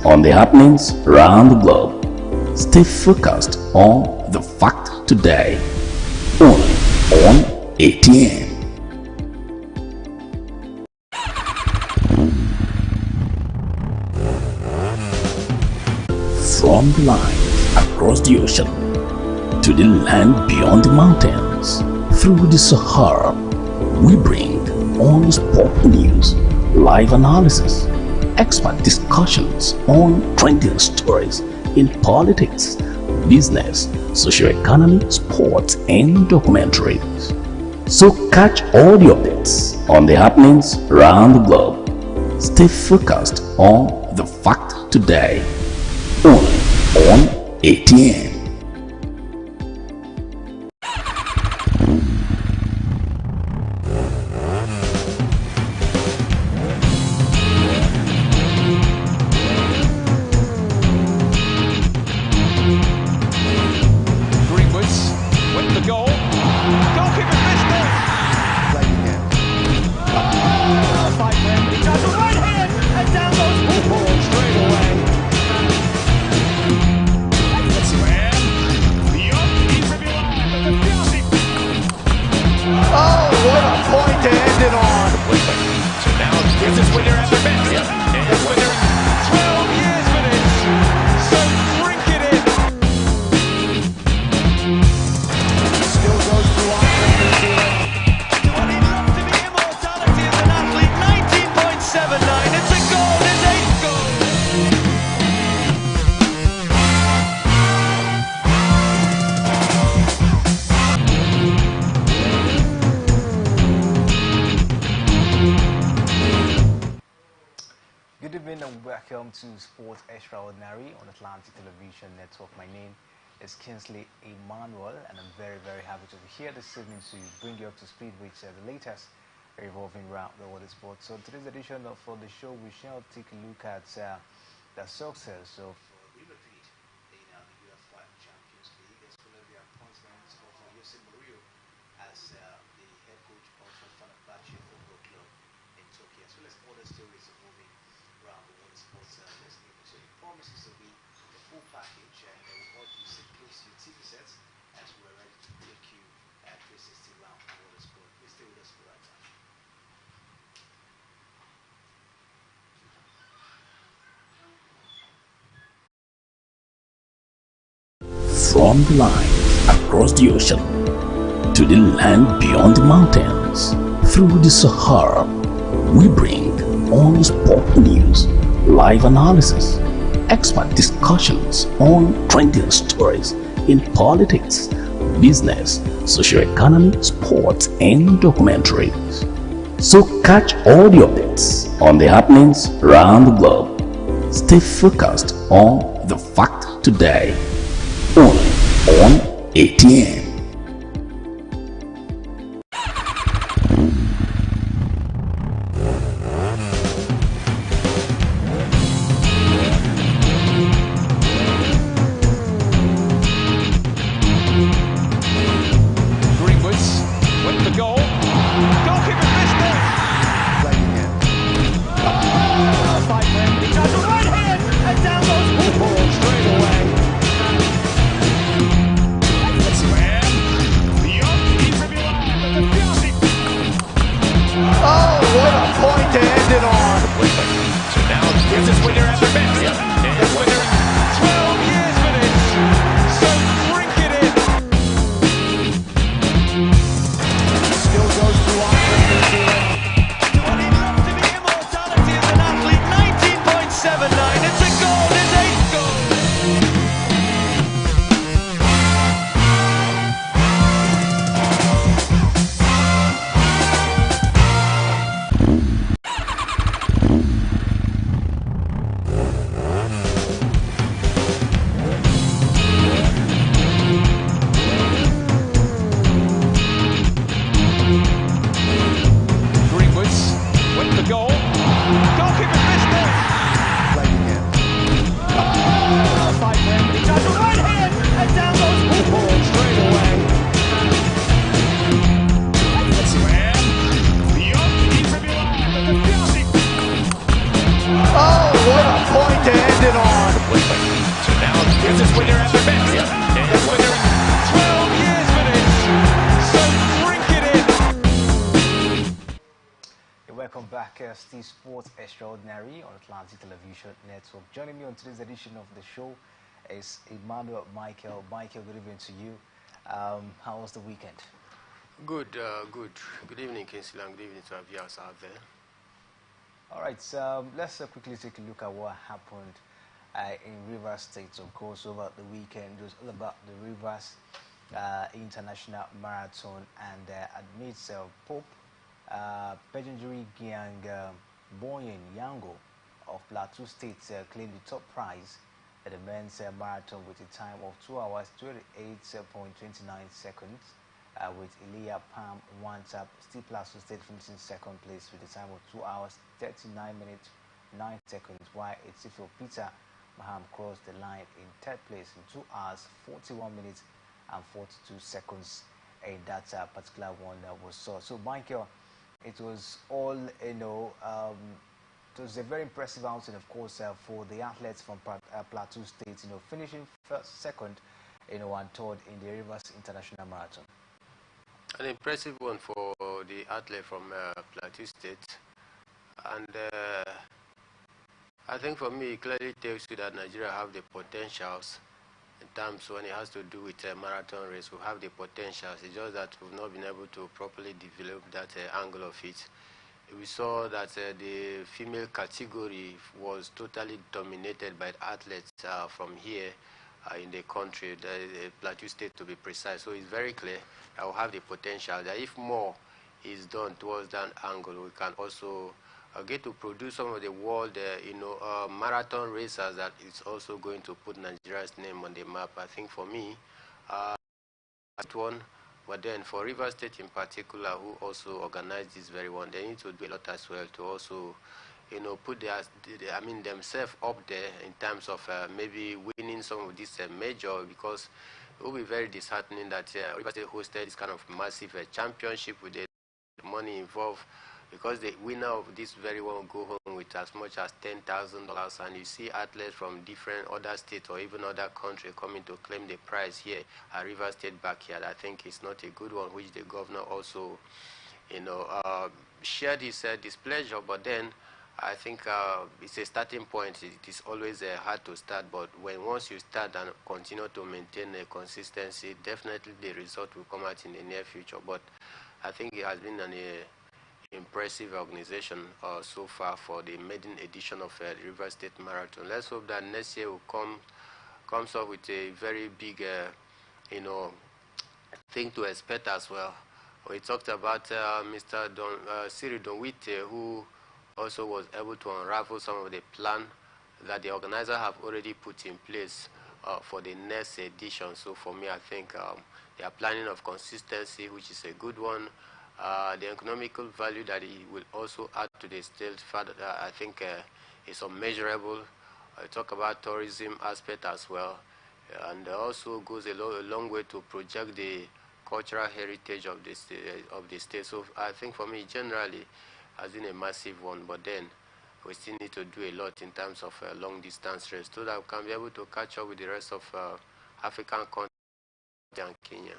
on the happenings around the globe. Stay focused on the fact today. Only on ATM. From the line across the ocean to the land beyond the mountains, through the Sahara, we bring on-the-spot news, live analysis, expert discussions on trending stories in politics, business, socio-economy, sports, and documentaries. So catch all the updates on the happenings around the globe. Stay focused on the fact today. Only on ATM. Good evening and welcome to Sports Extraordinary on Atlantic Television Network. My name is Kingsley Emmanuel and I'm very happy to be here this evening to bring you up to speed with the latest revolving around the world of sports. So today's edition of the show we shall take a look at the success of River Plate in the UEFA Champions League as well as the appointment of Jose Mourinho as the head coach of Fenerbahce Football Club in Turkey, as well as other stories of moving around the world of sports this evening. So it promises to be a full package, and we want you to sit close to your TV sets as we're ready to take you at 360 round the world of sport. Please stay with us for right now. From the line across the ocean to the land beyond the mountains, through the Sahara, we bring on-the-spot news, live analysis, expert discussions on trending stories in politics, business, socio-economy, sports, and documentaries. So catch all the updates on the happenings around the globe. Stay focused on the fact today. Only on ATM. Goalkeeper missed it! This is when they're at their best. It is when they're 12 years minutes. So drink it in. Welcome back, Steve Sports Extraordinary on Atlantic Television Network. Joining me on today's edition of the show is Emmanuel Michael. Michael, good evening to you. How was the weekend? Good. Good evening, Kinsley, and good evening to our viewers out there. All right, let's quickly take a look at what happened in Rivers State, of course, over the weekend. It was all about the Rivers International Marathon, and amidst Pope Pejanjuri Gyang Boyen Yango of Plateau State claimed the top prize at the men's marathon with a time of 2 hours 28.29 seconds, with Elia Palm one tap, still Plateau State finishing second place with a time of 2 hours 39 minutes 9 seconds, while Etifio Peter Maham crossed the line in third place in 2 hours 41 minutes and 42 seconds in that particular one that was saw. So Michael, it was all, it was a very impressive outing, of course, for the athletes from Plateau State, finishing first, second, and third in the Rivers International Marathon. An impressive one for the athlete from Plateau State, and I think for me, it clearly tells you that Nigeria have the potentials in terms when it has to do with a marathon race. We have the potentials. It's just that we've not been able to properly develop that angle of it. We saw that the female category was totally dominated by athletes from here in the country, the Plateau State to be precise. So it's very clear that we have the potential that if more is done towards that angle, we can also get to produce some of the world, marathon racers that is also going to put Nigeria's name on the map. I think for me, that one. But then for River State in particular, who also organized this very one, they need to do a lot as well to also, put themselves up there in terms of maybe winning some of this major, because it will be very disheartening that River State hosted this kind of massive championship with the money involved, because the winner of this very one will go home with as much as $10,000, and you see athletes from different other states or even other countries coming to claim the prize here at River State backyard. I think it's not a good one, which the governor also, shared his displeasure. But then I think it's a starting point. It is always hard to start, but once you start and continue to maintain a consistency, definitely the result will come out in the near future. But I think it has been an impressive organization so far for the maiden edition of the River State Marathon. Let's hope that next year will comes up with a very big, thing to expect as well. We talked about Mr. Siri Donwite, who also was able to unravel some of the plan that the organizer have already put in place for the next edition. So for me, I think they are planning of consistency, which is a good one. The economical value that it will also add to the state, I think is unmeasurable. I talk about tourism aspect as well, and also goes a long way to project the cultural heritage of the state. So I think for me, generally, has been a massive one. But then we still need to do a lot in terms of long distance race, so that we can be able to catch up with the rest of African countries and Kenya.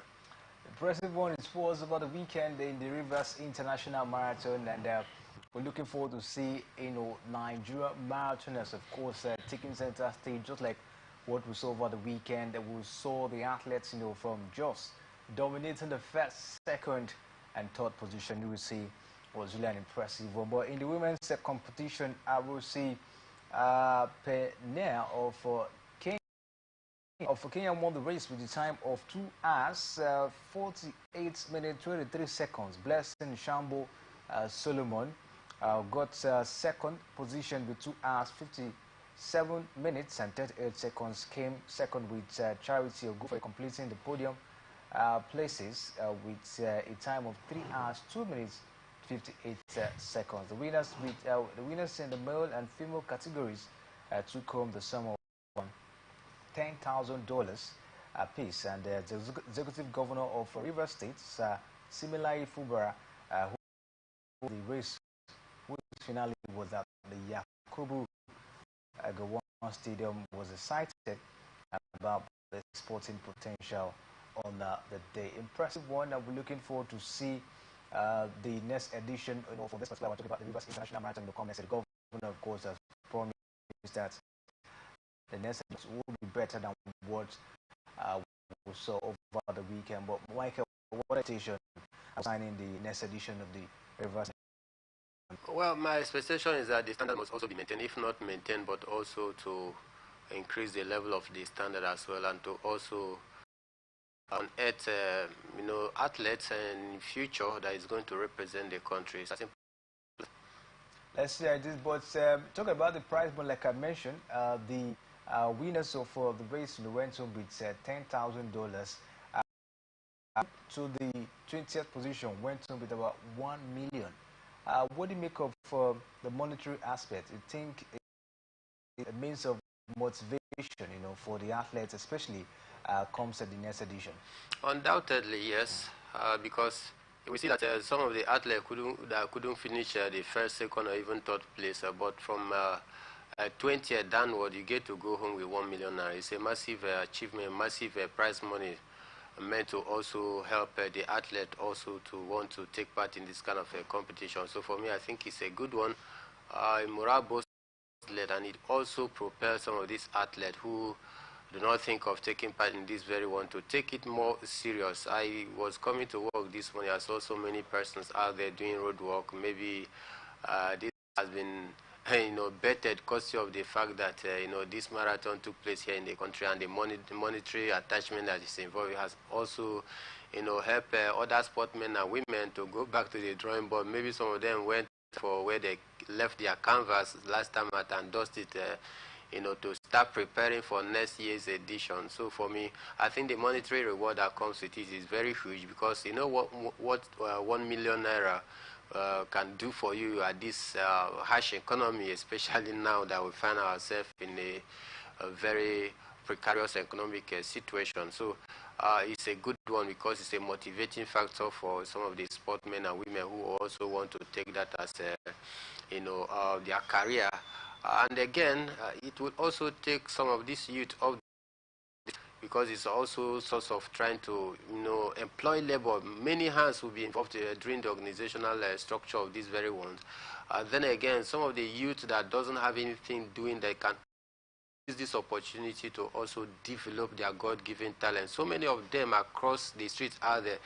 Impressive one. It was over the weekend in the Rivers International Marathon, and we're looking forward to see Nigeria marathoners, of course, taking center stage, just like what we saw over the weekend. We saw the athletes, from Jos dominating the first, second, and third position. You will see was really an impressive one. But in the women's competition, I will see Penel of Kenya won the race with the time of 2 hours 48 minutes 23 seconds. Blessing Shambo Solomon got second position with 2 hours 57 minutes and 38 seconds. Came second with Charity Ogufe, completing the podium places with a time of 3 hours 2 minutes 58 seconds. The winners in the male and female categories took home the sum of $10,000 apiece, and the executive governor of Rivers State, Similai Fubara, who the race which finale was at the Yakubu Gowon Stadium, was excited about the sporting potential on the day. Impressive one. We're looking forward to see the next edition. For this particular, we're talking about the Rivers International Marathon. The comments, the governor, of course, has promised that the next edition will be better than what we saw over the weekend. But Michael, what expectation signing the next edition of the Rivers? Well, my expectation is that the standard must also be maintained, if not maintained, but also to increase the level of the standard as well, and to also unearth, athletes in future that is going to represent the country. Let's see this, but talk about the prize money. Like I mentioned, the winners of the race went home with $10,000. To the 20th position went home with about 1 million. What do you make of the monetary aspect? You think it's a means of motivation, for the athletes, especially comes at the next edition? Undoubtedly, yes, because we see that some of the athletes couldn't finish the first, second, or even third place, but from 20th downward, you get to go home with 1 million naira. It's a massive achievement, massive prize money, meant to also help the athlete also to want to take part in this kind of competition. So for me, I think it's a good one, morale boost, and it also propels some of these athletes who do not think of taking part in this very one to take it more serious. I was coming to work this morning. I saw so many persons out there doing road work. Maybe this has been bettered courtesy of the fact that this marathon took place here in the country, and the monetary attachment that is involved has also helped other sportsmen and women to go back to the drawing board. Maybe some of them went for where they left their canvas last time at and dusted to start preparing for next year's edition. So for me, I think the monetary reward that comes with it is very huge, because what 1 million naira can do for you at this harsh economy, especially now that we find ourselves in a very precarious economic situation. So it's a good one, because it's a motivating factor for some of the sportsmen and women who also want to take that as their career. And again, it will also take some of this youth off, because it's also source of trying to employ labor. Many hands will be involved during the organizational structure of these very ones. Then again, some of the youth that doesn't have anything doing, they can use this opportunity to also develop their God-given talent. So many of them across the streets out there,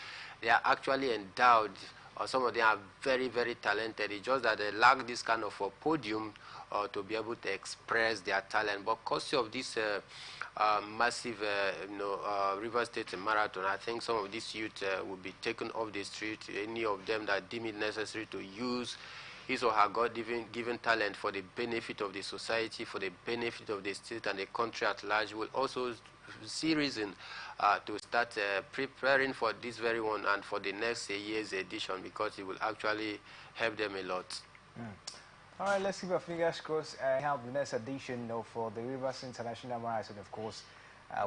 they are actually endowed, or some of them are very, very talented. It's just that they lack this kind of a podium to be able to express their talent. But courtesy of this massive River State Marathon, I think some of these youth will be taken off the street. Any of them that deem it necessary to use his or her God-given talent for the benefit of the society, for the benefit of the state and the country at large, will also see reason to start preparing for this very one and for the next year's edition, because it will actually help them a lot. All right, let's keep our fingers crossed. Help the next edition for the Rivers International Marathon. Of course,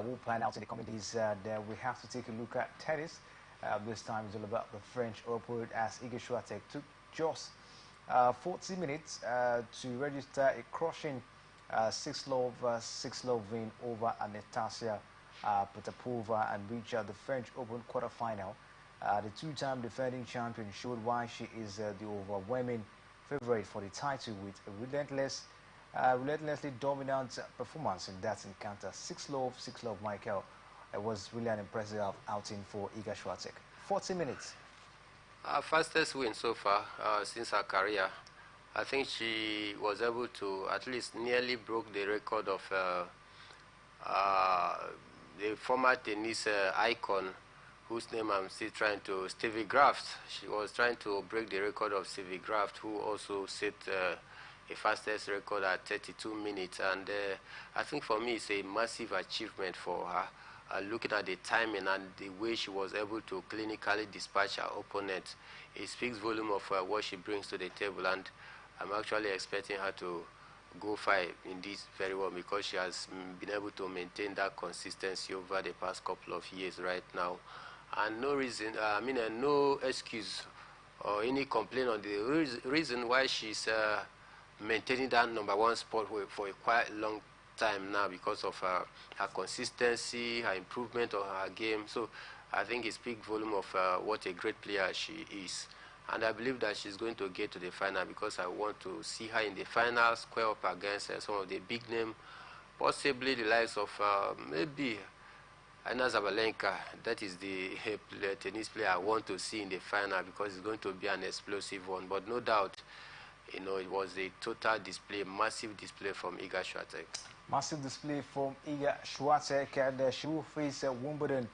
we'll plan out in the coming days. That we have to take a look at tennis. This time it's all about the French Open, as Iga Swiatek took just 40 minutes to register a crushing 6-love win over Anastasia Potapova and reach the French Open quarterfinal. The two-time defending champion showed why she is the overwhelming favorite for the title, with a relentlessly dominant performance in that encounter. 6-love, Michael. It was really an impressive outing for Iga Swiatek. 40 minutes. Fastest win so far since her career. I think she was able to at least nearly broke the record of the former tennis icon, whose name I'm still trying to, Stevie Graf. She was trying to break the record of Stevie Graf, who also set a fastest record at 32 minutes. And I think for me, it's a massive achievement for her. Looking at the timing and the way she was able to clinically dispatch her opponent, it speaks volume of what she brings to the table. And I'm actually expecting her to go far in this very well, because she has been able to maintain that consistency over the past couple of years right now. And no reason, no excuse or any complaint on the reason why she's maintaining that #1 spot for a quite long time now because of her consistency, her improvement of her game. So I think it speaks volume of what a great player she is. And I believe that she's going to get to the final because I want to see her in the final, square up against some of the big names, possibly the likes of maybe Anna Zabalenka. That is the tennis player I want to see in the final because it's going to be an explosive one. But no doubt, it was a total display, massive display from Iga Swiatek. Massive display from Iga Swiatek, and she will face Wimbledon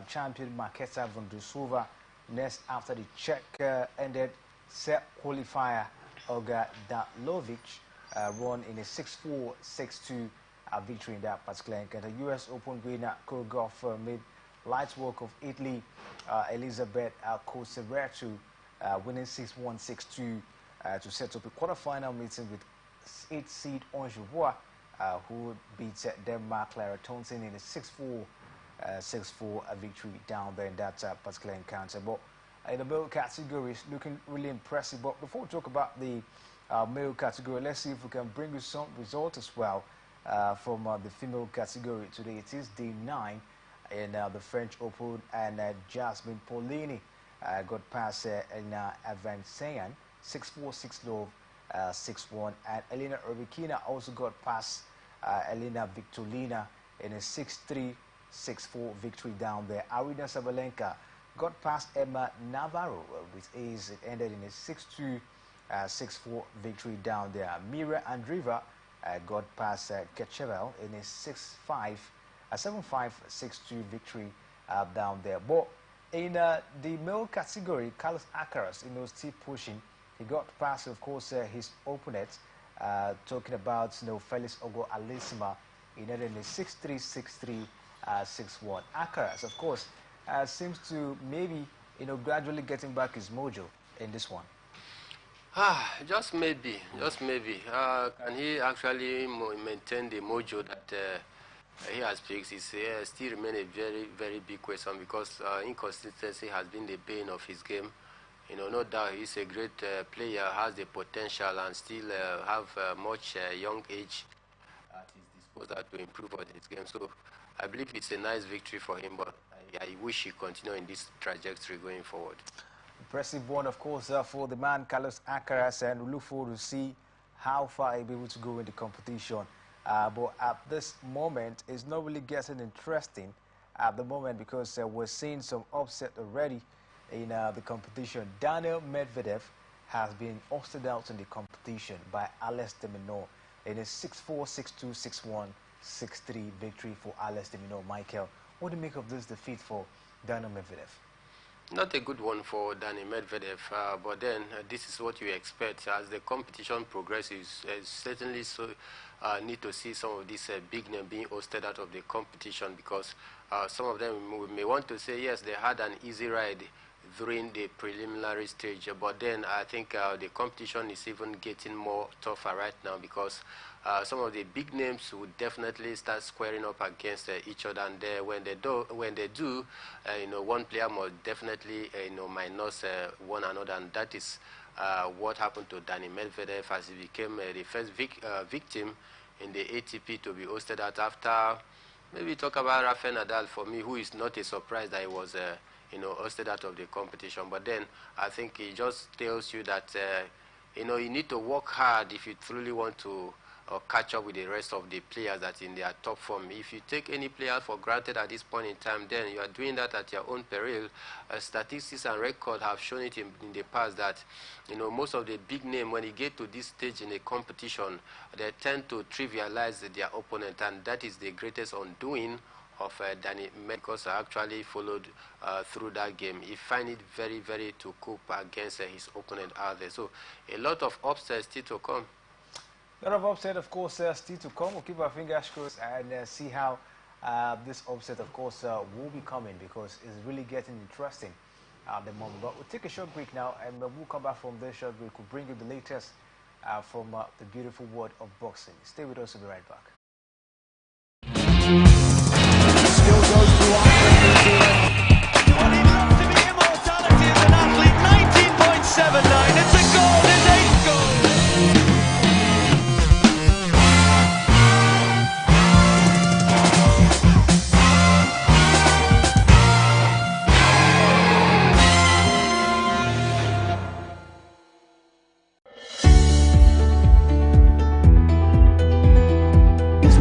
champion Marketa Vondrousova next after the Czech ended set qualifier Olga Dalovic won in a 6-4, 6-2 victory in that particular encounter. The U.S. Open winner choreographer made light work of Italy Elizabeth Kosevertu winning 6-1, 6-2 to set up a quarterfinal meeting with 8th seed Anjou, who beat Denmark Clara Townsend in a 6-4, 6-4 victory down there in that particular encounter. But in the male category, it's looking really impressive. But before we talk about the male category, let's see if we can bring you some results as well from the female category today. It is day 9 in the French Open, and Jasmine Paolini got past Elena Avanzayan 6-4, 6-love, 6-1, and Elena Rybakina also got past Elena Victorina in a 6-3, 6-4 victory down there. Arina Sabalenka got past Emma Navarro with ace. It ended in a 6-2, 6-4 victory down there. Mira Andreeva got past Ketchevel in a 6-5, 7-5, 6-2 victory down there. But in the male category, Carlos Alcaraz, still pushing. He got past, of course, his opponent, talking about Felix Ogo Alisima, in a 6-3, 6-3, 6-1. Alcaraz, of course, seems to maybe gradually getting back his mojo in this one. Just maybe, just maybe. Can he actually maintain the mojo that he has fixed? It still remains a very, very big question because inconsistency has been the bane of his game. No doubt he's a great player, has the potential, and still have much young age at his disposal to improve on his game. So I believe it's a nice victory for him, but I wish he continue in this trajectory going forward. Impressive one, of course, for the man Carlos Alcaraz, and we look forward to see how far he'll be able to go in the competition. But at this moment, it's not really getting interesting at the moment because we're seeing some upset already in the competition. Daniel Medvedev has been ousted out in the competition by Alex de Minaur in a 6-4, 6-2, 6-1, 6-3 victory for Alex de Minaur. Michael, what do you make of this defeat for Daniel Medvedev? Not a good one for Daniel Medvedev, but then this is what you expect as the competition progresses. Certainly need to see some of these big names being hosted out of the competition because some of them may want to say, yes, they had an easy ride during the preliminary stage, but then I think the competition is even getting more tougher right now because some of the big names would definitely start squaring up against each other, and when they do, one player must definitely minus one another, and that is what happened to Daniel Medvedev as he became the first victim in the ATP to be hosted out after. Maybe talk about Rafael Nadal for me, who is not a surprise that he was hosted out of the competition. But then I think it just tells you that you need to work hard if you truly want to catch up with the rest of the players that in their top form. If you take any player for granted at this point in time, then you are doing that at your own peril. Statistics and record have shown it in the past that most of the big names, when you get to this stage in a competition, they tend to trivialize their opponent, and that is the greatest undoing of Danny, because I actually followed through that game. He find it very, very to cope against his opponent out there. So a lot of upsets still to come. A lot of upset, of course, still to come. We'll keep our fingers crossed and see how this upset, of course, will be coming because it's really getting interesting at the moment. But we'll take a short break now, and we'll come back from this short break. We'll bring you the latest from the beautiful world of boxing. Stay with us. We'll be right back. Still goes to what it looks to be immortality as an athlete. 19.79. It's a goal. It's 8 goals.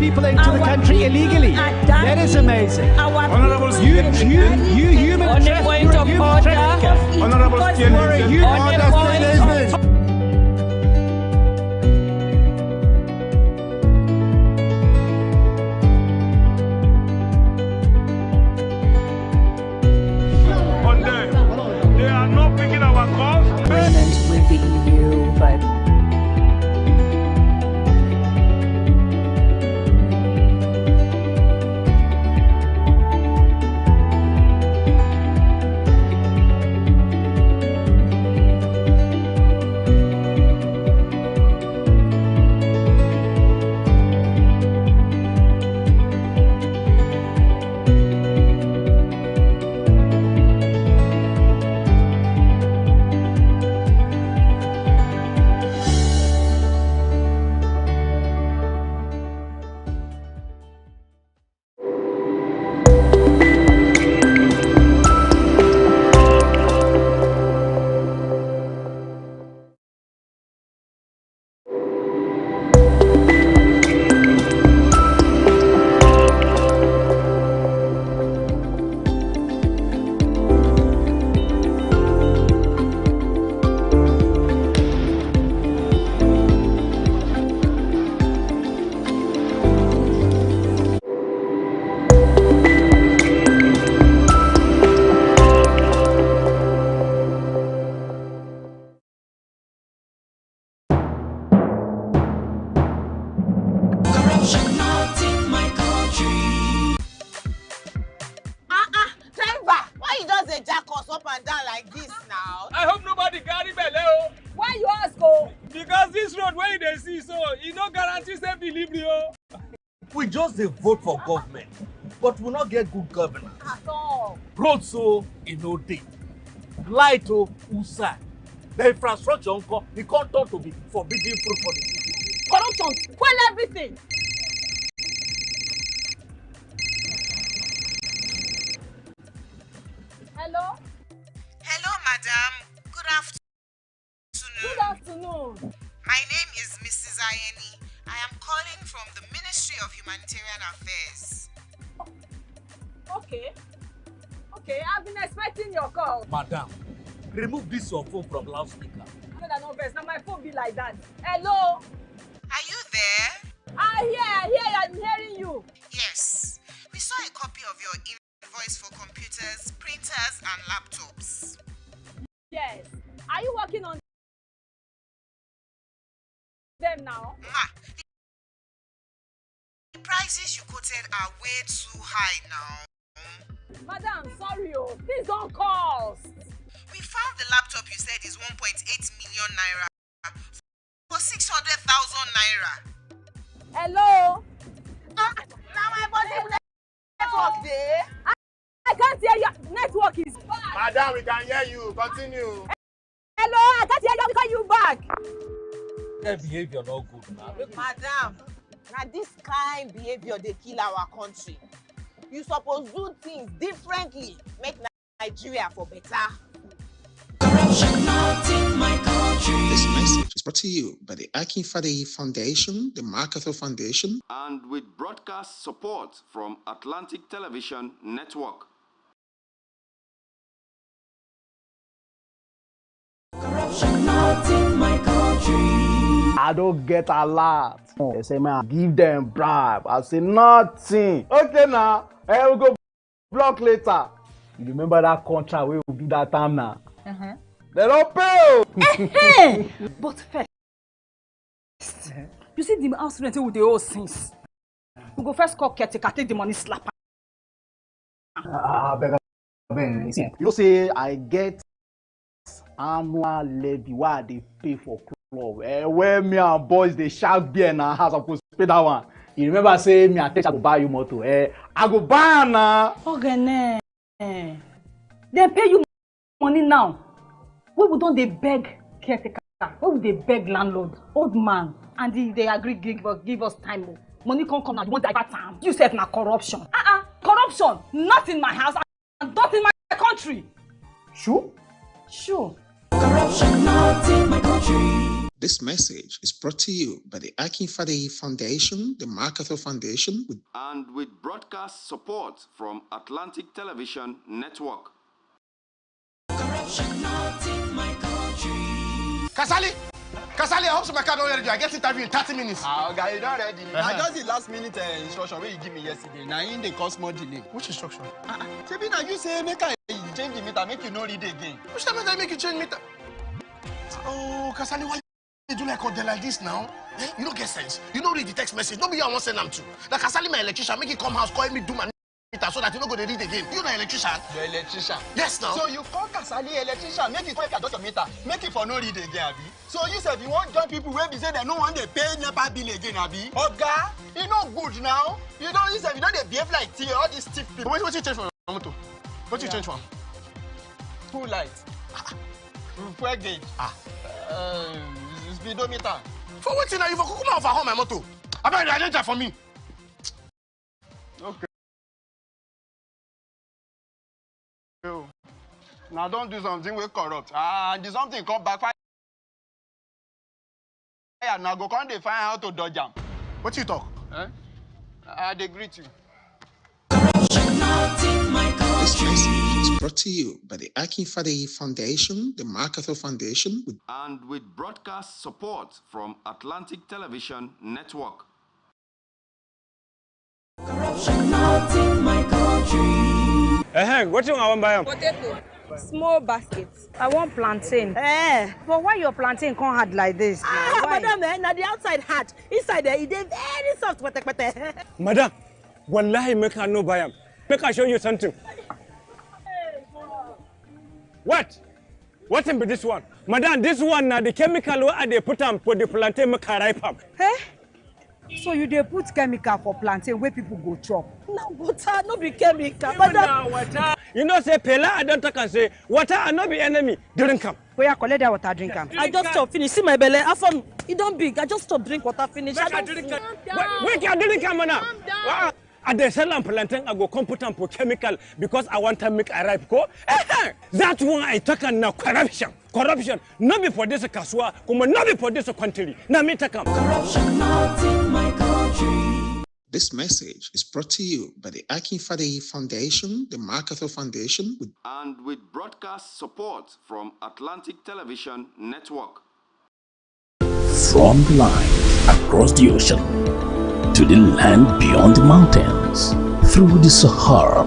people into the country illegally. That is amazing. Honorable You human On the point of order. Honorable they are not picking our calls. Agreement with the EU, but I hope nobody carry belle. why you ask? Oh, Because this road where they see so, it no guarantee safe delivery. We just dey vote for government, but we not get good governance. at all. Road so e no dey, light o usai, the infrastructure nko e come turn to be forbidden fruit for the city. Corruption, spoil everything. Hello. Hello, madam. Good afternoon. Good afternoon. My name is Mrs. Ayeni. I am calling from the Ministry of Humanitarian Affairs. Okay. Okay, I've been expecting your call. Madam, remove this your phone from loudspeaker. No vex. Now my phone be like that. Hello. Are you there? I hear, I'm hearing you. Yes. We saw a copy of your invoice for computers, printers, and laptops. Yes. Are you working on them now? Ma, the prices you quoted are way too high now. Madam, sorry, please don't call. We found the laptop you said is 1.8 million naira for 600,000 naira. Hello. Now my body network there. I can't hear you. Network is bad. Madam, we can hear you. Continue. Hello, I can't hear you. I'll call you back. That behavior no good now. Madam, now this kind behavior they kill our country. You suppose do things differently, make Nigeria for better. Corruption not in my country. This message is brought to you by the Akin Fadehi Foundation, the Marketer Foundation, and with broadcast support from Atlantic Television Network. Corruption not in my country. I don't get a lot. They say, man, give them bribe. I say nothing. Okay now, we'll go block later. You remember that contract we will do that time now? They don't pay. But first, you see the house rent with the old things. We go first call caretaker, take the money, slap. Ben, you say I get annual levy why they pay for club. Where me and boys they shout beer in our house, I supposed to pay that one. You remember say me and Techa go buy you motor. I go buy now. Okay, they pay you money now. We don't they beg caretaker? Why would they beg landlord, old man, and they agree give us time? Money can't come now. You want divert time? You said na corruption. Corruption, not in my house and not in my country. Sure. Sure. Corruption not in my country. This message is brought to you by the Akinfade Foundation, the MacArthur Foundation, and with broadcast support from Atlantic Television Network. Kasali, I hope my car don't ready. I get interview in 30 minutes. Okay, you don't ready. I just the last minute instruction where you give me yesterday. Now in the cause more delay. Which instruction? Maybe now you say make I change the meter, make you no read again. Which time I make you change meter? Oh, Kasali, why you do like this now? Eh? You don't get sense. You don't read the text message. Nobody I want send them to. Like Kasali, my electrician, make it come house, call me do my meter so that you don't go to read again. You the electrician? The electrician? Yes, now. So you call Kasali electrician, make it come adjust your meter, make it for no read again, Abi. So you said you want join people where be say they no want they pay NEPA bill again, Abi. Oga, you no good now. You don't you said you don't they behave like all these stiff people. What you change for motor? What you change for? Full light. Fuel gauge. Speedometer. For what you now? You for come out for home my motor. I better identify for me. Okay. Now don't do something we corrupt. And do something come back fire. Now go come they find how to dodge them. What you talk? They greet you. This message is brought to you by the Akinfade Foundation, the MacArthur Foundation, and with broadcast support from Atlantic Television Network. Corruption out in my country. What you want to buy? Potato. Small baskets. I want plantain. But why your plantain can't hard like this? Madam, now the outside hard. Inside there, it is very soft. Madam, wallahi make her no buy. Make I show you something. What? What in this one? Madam, this one now the chemical where they put on for the plantain make her ripe up. So you dey put chemical for plantain where people go chop? No water, no be chemical. Water. You know say Pela I don't talk and say water and not be enemy. Drink am. Where you collect that water, drink am. I just stop finish. See my belly. After it don't big. I just stop drink water finish. I don't drink am. Wait, you drink am now. I dey sell am plantain, I go come put am for chemical because I want to make a ripe go. That's why I talk now corruption. Corruption. Not be for this kaswa, come not be for this country. Now me talk am. Corruption out in my country. This message is brought to you by the Akinfade Foundation, the MacArthur Foundation, and with broadcast support from Atlantic Television Network. From the line across the ocean to the land beyond the mountains, through the Sahara,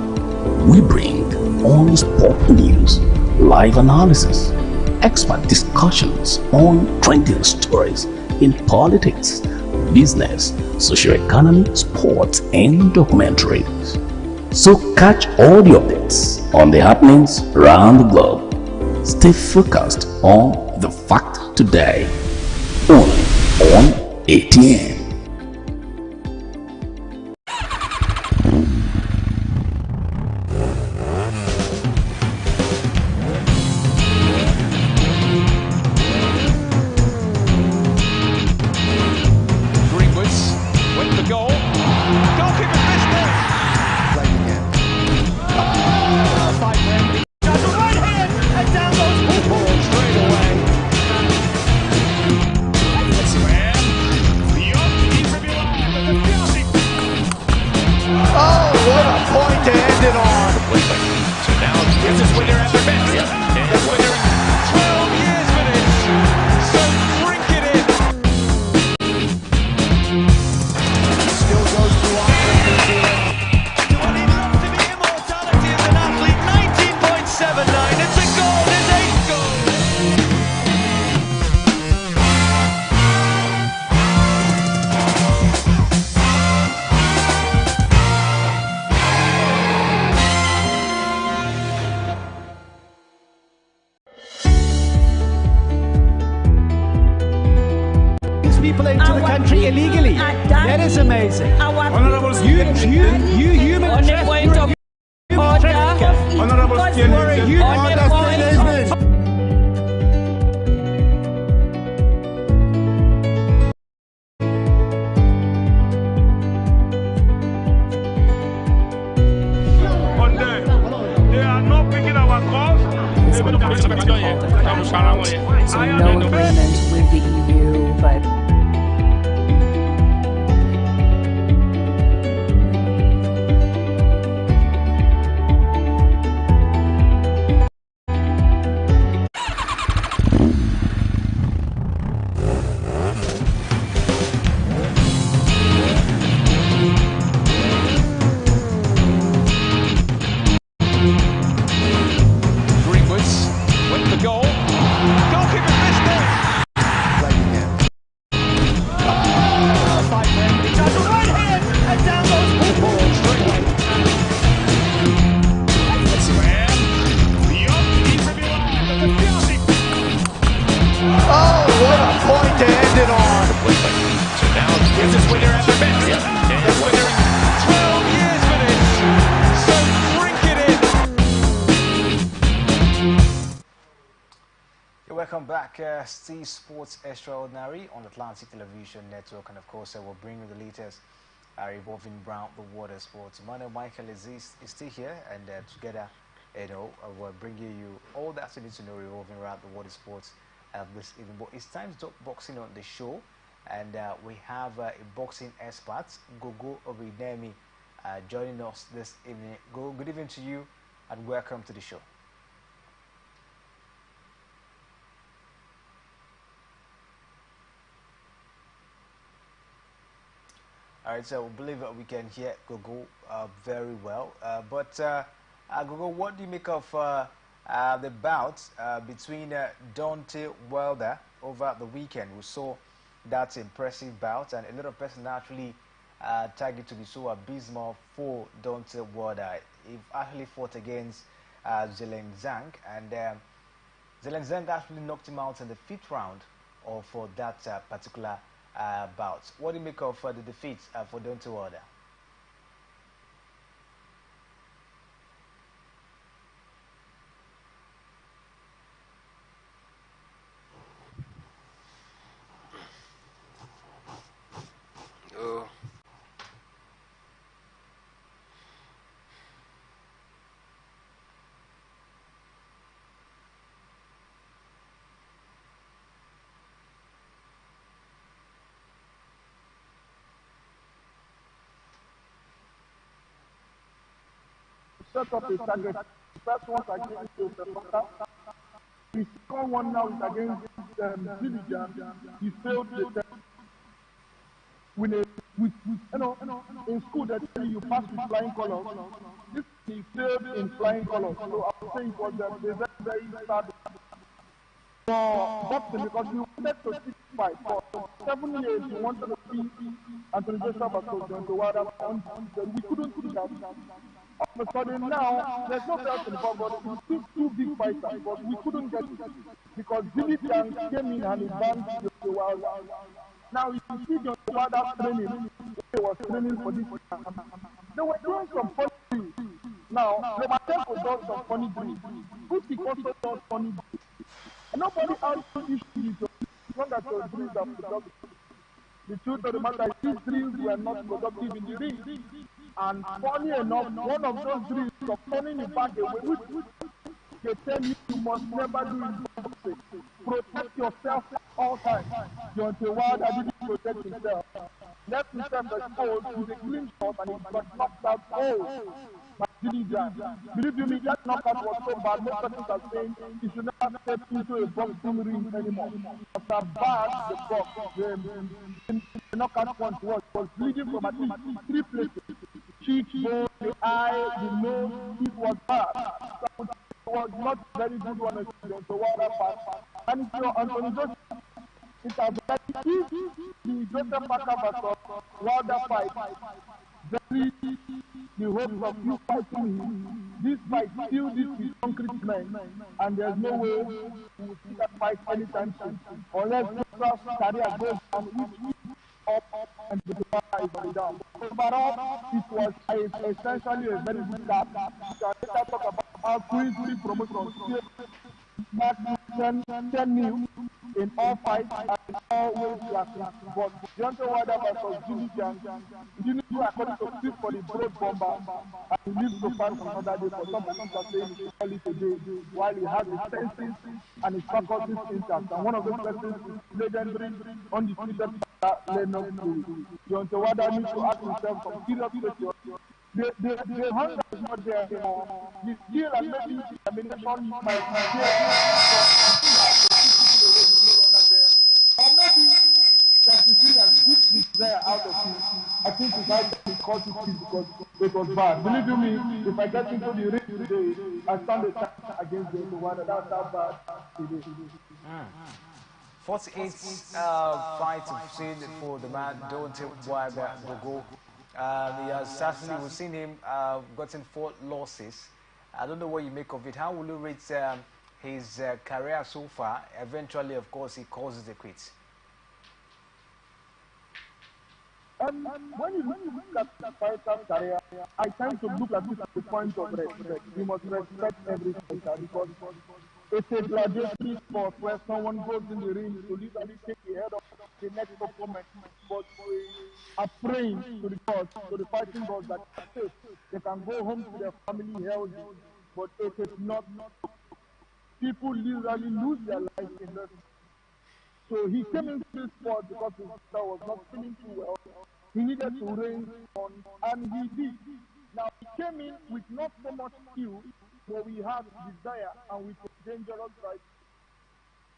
we bring all sport news, live analysis, expert discussions on trending stories in politics, business, socio-economy, sports, and documentaries. So catch all the updates on the happenings around the globe. Stay focused on the fact today, only on ATN. People into the country illegally. That is amazing. Honourable human trafficking. Honourable They are not picking our calls. So no agreement with the EU, but Greenwoods went for goal. Goalkeeper missed it. He does a right hand and down goes Paul straight away. Oh, what a point to end it on. So now this is when you're at the best. This is when you're 12 years for this. So drink it in. Yeah, welcome back. Steve Sports Extraordinary on Atlantic Television Network, and of course, we'll bring you the latest revolving around the water sports. Manuel Michael is still here, and together, we're bringing you all that you need to know revolving around the water sports this evening. But it's time to talk boxing on the show, and we have a boxing expert, Gogo Obidemi, joining us this evening. Gogo, good evening to you, and welcome to the show. All right, so we believe that we can hear Gogo very well. But Gogo, what do you make of the bout between Deontay Wilder over the weekend? We saw that impressive bout, and a lot of person actually tagged it to be so abysmal for Deontay Wilder. He actually fought against Zhilei Zhang, and Zhilei Zhang actually knocked him out in the 5th round for that particular bout. What do you make of the defeat for Deontay Wilder? Oh. Set up a target. First one against the Sepata. The second one now is against Diligent. He failed the test. With in school they tell you pass with flying colors. This he failed in flying colors. So I would say it was a very sad for boxing, because he wanted to see fight for 7 years. He wanted to see Anthony Joshua versus Deontay Wilder, and we couldn't see that. All of a sudden now, there's no belt in the box, but it's two big fighters, but we couldn't get it because Billy Jan came in and he banned Deontay Wilder. Now you see Deontay Wilder training, he was training for this. They were doing some funny drills. Now, Lomachenko does some funny drills. Usyk also does funny drills. And nobody else issues it as long as those drills are productive. The truth of the matter is these drills were not productive in the ring. And funny enough, one of those drills of turning the back away, which they tell you must never do in boxing. Protect yourself at all times. Deontay Wilder didn't protect himself. Left himself exposed with a clean shot, and he got knocked out cold. Believe you me, that knockout was so bad, most persons are saying he should never step into a boxing ring anymore. After bad, the box, the knockout punch was bleeding from at least 3 places. Cheek, bone, the eye, the nose, it was bad. So it was not very good one against the Wilder fight. And if you're Anthony Joshua, it has like if the Joseph Parker versus Wilder fight, very the hopes of you fighting him. This fight still is concrete men, and there's no way we will see that fight anytime soon. Unless Joshua's career goes down, which up and the Wilder is on the down. Overall, it was essentially a very good card. We can later talk about how Queen's promotions still back 10 new in all fights. weight classes, but Deontay Wilder versus Jimmy Jan, he didn't go according to script for the broad bomber, and he lives to fight another day. For some people are saying he should call it a day, while he has his senses and his faculties intact. And one of those persons is legendary, undisputed fighter, Lennox Lewis. Deontay Wilder needs to ask himself some serious questions. The hunger is not there anymore. The skill and maybe determination might be there, or maybe that the thing has beat the desire out of him. I think it's high time he caught it because it was bad. Believe you me, if I get into the ring today, I stand a chance against Deontay Wilder. That's how bad it is. 48 fights of seen for the man Deontay Wilder Gogo. He has certainly, we've seen him gotten 4 losses. I don't know what you make of it. How will you rate his career so far? Eventually, of course, he calls it a quit. When you look at the fighter's career, I tend to look at it from the point of respect. You must respect every fighter because it's a gladiatory sport where someone goes in the ring to literally take the head of the next opponent, but we are praying to the gods, to the fighting gods, that they can go home to their family healthy. But it is not. People literally lose their lives in this. So he came into this sport because his brother was not feeling too well. He needed to raise on, and he did. Now he came in with not so much skill, but we had desire and with a dangerous right.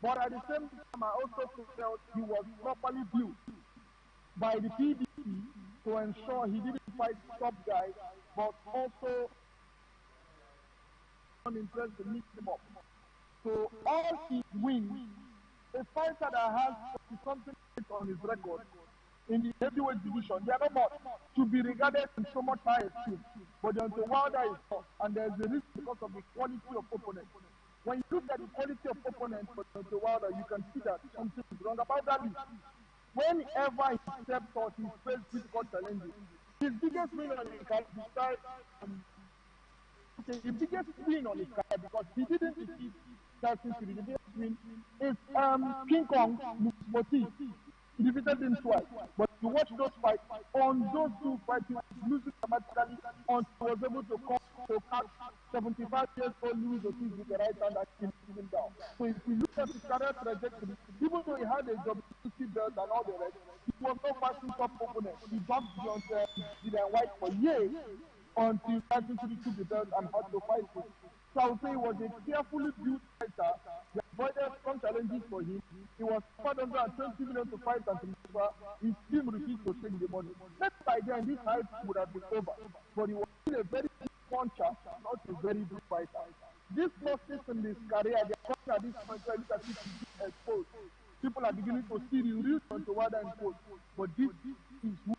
But at the same time, I also felt he was properly built by the PBC to ensure he didn't fight top guys, but also interest to mix him up. So all his wins, a fighter that has something on his record in the heavyweight division, they are not much to be regarded in so much high esteem. But Deontay Wilder is not, and there's a risk because of the quality of opponent. When you look at the quality of opponent for Deontay Wilder, you can see that something is wrong about that list. Whenever he steps out, he faces difficult challenges. His biggest win on his career, the biggest win on his career, because he didn't defeat Tyson Fury. The biggest win is King Kong Moti. He defeated him twice. But you watch those fights, on those 2 fights, he was losing dramatically until he was able to catch 75 years old Louis Ortiz with the right hand and kill him down. So if we look at his career trajectory, even though he had a WBC belt and all the rest, he was not fighting top opponents. He dropped Deontay White for years until Tyson Fury took the belt and had to fight him. So I would say he was a carefully built fighter. They avoided strong challenges for him. He was offered $120 million to fight and deliver. His team refused to take the money. Maybe by then this fight would have been over. But he was still a very good puncher, not a very good fighter. This losses in his career, they are coming at this point where look at it being exposed. People are beginning to see the real Deontay Wilder in quote. But this is who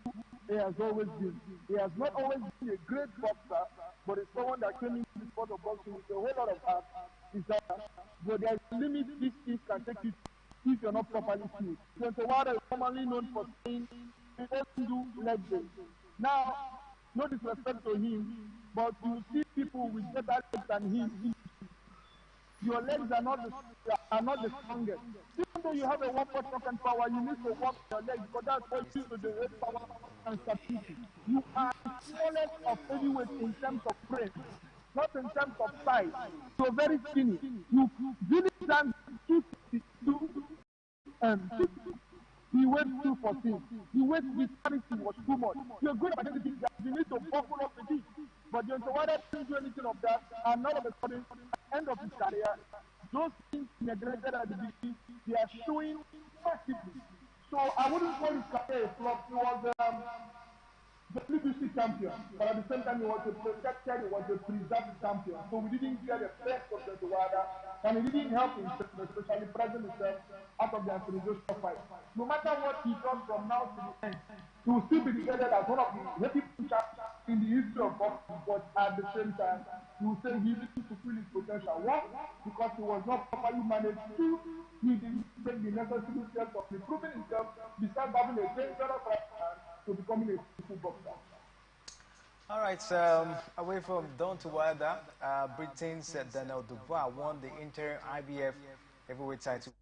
he has always been. He has not always been a great boxer, but it's someone that came into the sport of boxing with a whole lot of heart. But there's a limit these things can take you if you're not properly skilled. Deontay Wilder is commonly known for saying he doesn't do leg days. Now, no disrespect to him, but you see people with better legs than him. Your legs are not the strongest. Even though you have a 1% power, you need to work your legs because that's what you use to generate power and stability. You are the smallest of heavyweights in terms of frame, not in terms of size. So very skinny. You really stand 262 he weighs 214. The weight disparity was too much. You're good at anything that you need to buckle up with it. But Deontay Wilder didn't do anything of that, and none of a sudden, at the end of his career, those things neglected at the beginning, they are showing massively. So I wouldn't call his career a flop. He was the PBC champion, but at the same time he was a protected, he was a preserved champion. So we didn't get the best of Deontay Wilder, and he didn't help himself, especially present himself out of the authorization fight. No matter what he does from now to the end, he will still be regarded as one of the heavy pushers in the history of boxing, but at the same time, he will say he didn't fulfill his potential. One, because he was not properly managed. Two, he didn't take the necessary steps of improving himself, besides having a dangerous right hand to becoming a skillful boxer. All right, away from Deontay Wilder, Britain's Daniel Dubois won the interim IBF heavyweight title.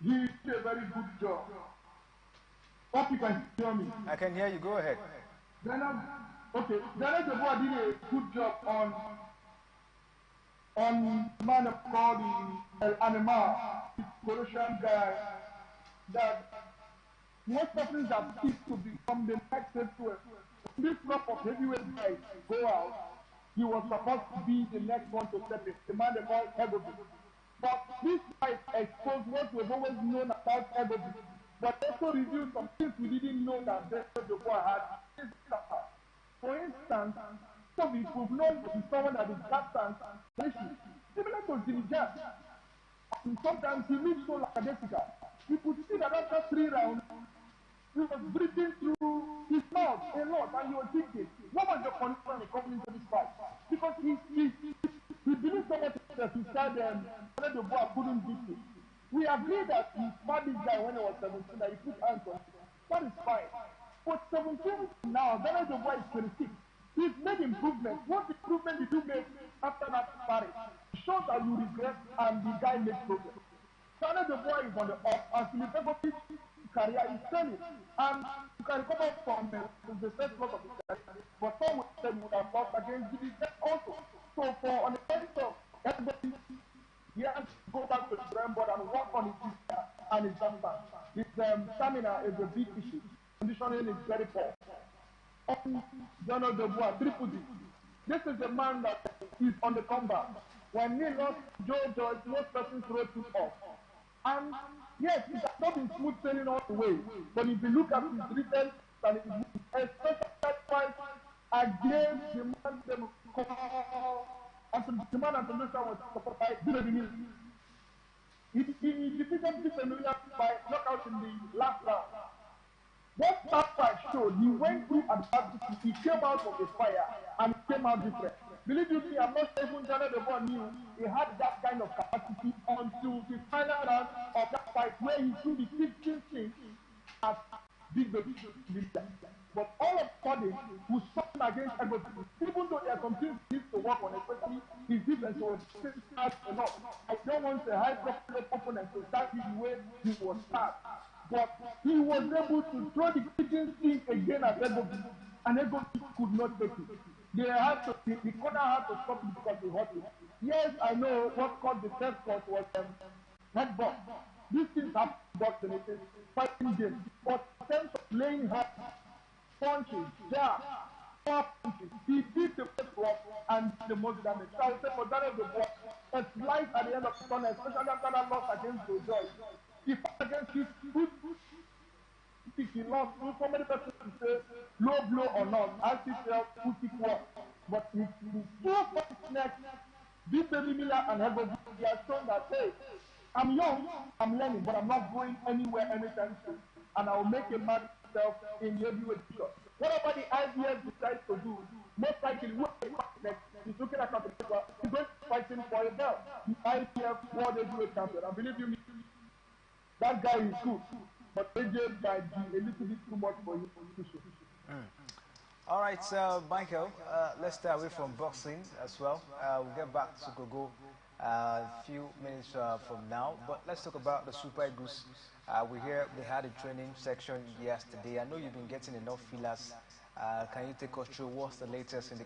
he did a very good job. Hope you can hear me. I can hear you. Go ahead. Okay, Daniel Dubois did a good job on man of God El Animal, the Croatian guy, that most persons that seek to become the next influence. This crop of heavyweight guys go out, he was supposed to be the next one to step in, the man they call Egobi. But this fight exposed what we've always known about Egobi, but also revealed some things we didn't know that Daniel Dubois had. For instance, so we've known that he's someone that is that issue, similar to Jimmy Jam. And sometimes he moves so lackadaisical. You could see that after 3 rounds, he was breathing through his mouth a lot, and he was thinking, what was the concern coming into this fight? Because he believed so much that he said the boy couldn't beat him. We agree that he fought this guy when he was 17, that he put hands on him. That is fine. But 17 now, then the boy is 26. He's made improvements. What improvement did you make after that marriage? Shows that you regret and the guy makes progress. China the boy is on the up, and Philip Ego's career is failing. And you can recover from the first loss of his career. But some would say he would have lost against Jimmy also. So for on the point of everybody, he has to go back to the drawing board and work on his physical and his jumper. His stamina is a big issue. Conditioning is very poor. Donald Dubois, Triple D. This is a man that is on the comeback. When he lost Joe Joyce, most persons wrote him off. And yes, it has not been smooth sailing all the way. But if you look at his recent and his moves, especially that fight against the man they call the man and the was supported by Billy. He defeated Peter Miller by knockout in the last round. What that fight showed, he went through adversity, he came out of the fire, and he came out different. Believe you me, I'm not even Daniel Dubois knew he had that kind of capacity until the final round of that fight where he threw the 15 things at Big Baby. But all of a sudden, we saw him against everybody. Even though there are some things he needs to work on, especially his defense was hard enough. I don't want a high profile opponent to start the way he was started. But he was able to throw the kitchen sink again at Egobi, and Egobi could not take it. The corner had to stop it because he hurt it. Yes, I know what caused the first cut was headbutt. These things have boxing, it is fighting game. But in terms of laying hands, punches, jabs, power punches, he did the first one and the most damage. So I would say for Daniel Dubois, it's light at the end of the tunnel, especially after that loss against Joe Joyce. He fought against his good. He lost. So many people say low blow or not, I still tell who kick what. But his two fights next, Big Baby Miller and Hego, he has shown that hey, I'm young, I'm learning, but I'm not going anywhere anytime soon. And I will make a man myself in the heavyweight division. Whatever the IBF decides to do, most likely what the next is looking at competition, he's going to fighting for a belt. The IBF World Heavyweight Champion. And believe you me, that guy is good, but AJ might be a little bit too much for you. All right, Michael, let's stay away from boxing as well. We'll get back to Gogo a few minutes from now, but let's talk about the Super Eagles. We had a training section yesterday. I know you've been getting enough feelers. Can you take us through what's the latest in the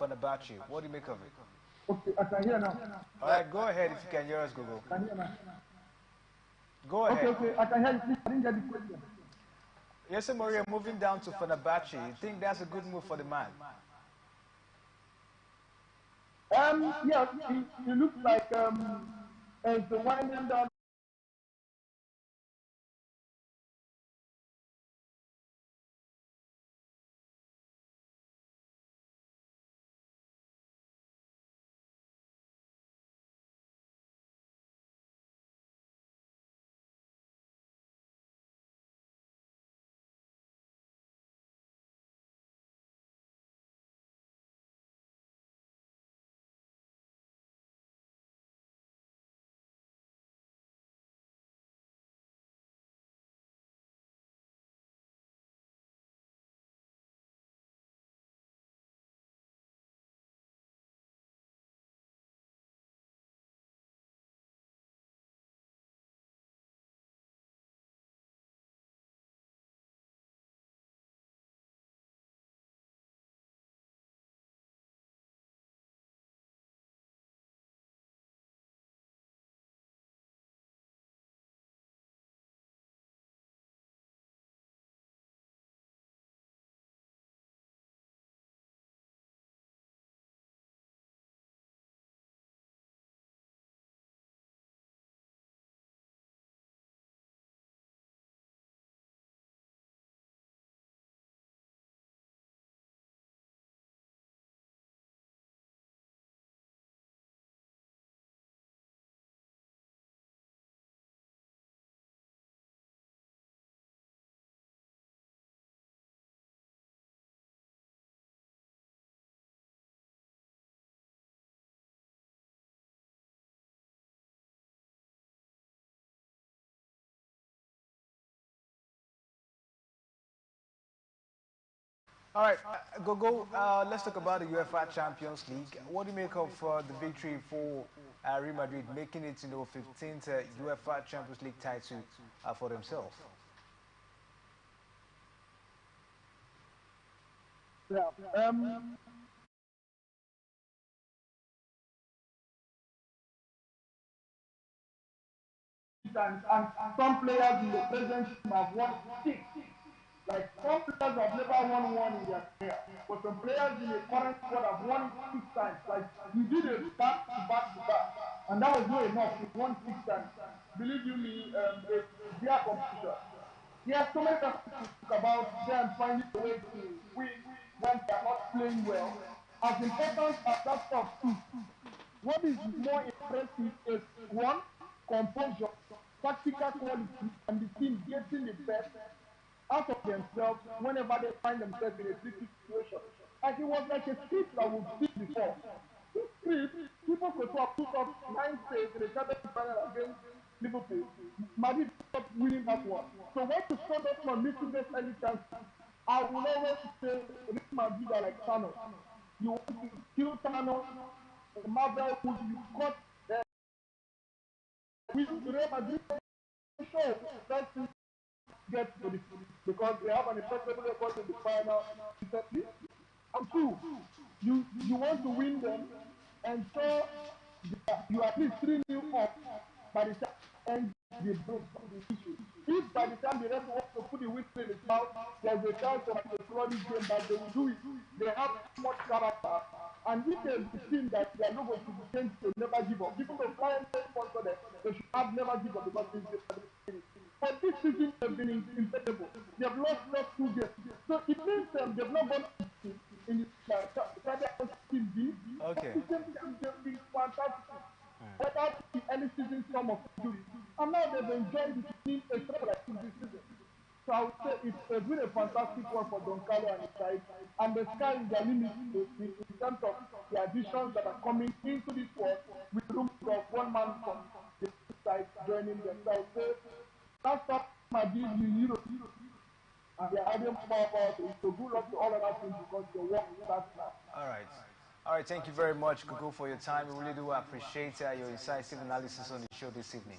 Fenerbahce. What do you make of it? Okay, I can hear now. All right, go ahead if you can hear us, Gogo. Can you hear now? Go ahead. Okay, I can hear you. Please, I didn't get the question. Yes, sir, Maria, moving down to Fenerbahce. You think that's a good move for the man? Yeah, it looks like as the winding down. All right, Gogo, let's talk about the UEFA Champions League. What do you make of the victory for Real Madrid, making it, 15th UEFA Champions League title for themselves? Yeah. And some players in the present team have won 6. Like some players have never won one in their career, but some players in the current squad have won it 6 times. Like you did a back to back to back, and that was not enough. You won 6 times. Believe you me, it's their competition. Yes, so many people talk about them finding a way to win when they are not playing well. As important as that stuff is, what is more impressive is one, composure, tactical quality, and the team getting the best out of themselves whenever they find themselves in a tricky situation. Like it was like a script that we've seen before. This script, people could have put up 9 saves in the Champions League final against Liverpool. Madrid stopped winning that one. So when you saw that one missing this early chance, I will always say Real Madrid are like Thanos. You want to kill Thanos, Marvel, you cut with Real Madrid show that get to the because they have an impeccable record in the final recently. And 2, you want to win them and so you at least 3-0 up by the time and the issue. If by the time the rest wants to put the whistle in his mouth, there's a chance of a flooding game, but they will do it. They have so much character. And if there's a team that their logo should be changed to never give up, even though clients sponsor them, they should have never give up because it's the but this season they've been impeccable. They've lost 2 games. So it means they've not gone in the Champions League. Okay. They've been fantastic. Without the early season form of injury. And now they've enjoyed the team except like this season. So I would say it's been a fantastic one for Don Carlo and his side. And the sky is the limit in terms of the additions that are coming into this squad with room of one man from the side joining them. So I would say that's what Madrid in Europe. And they're adding more about it. So good luck to all of that teams because the work starts now. All right. All right, thank you very much, Gugu, for your time. We really do appreciate your incisive analysis on the show this evening.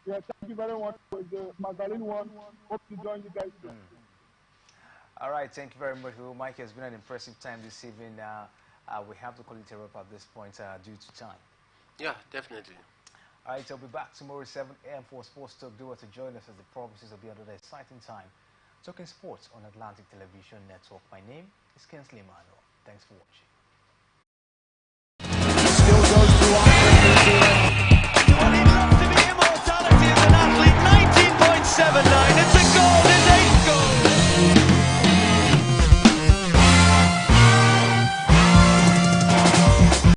Yeah, thank you very much for the Magdalene one. Hope to join you guys soon. All right, thank you very much, Mike. It's been an impressive time this evening. We have to call it a wrap at this point due to time. Yeah, definitely. All right, I'll be back tomorrow 7 a.m. for Sports Talk. Do to join us as the promises will be another exciting time. Talking sports on Atlantic Television Network. My name is Kinsley Emmanuel. Thanks for watching.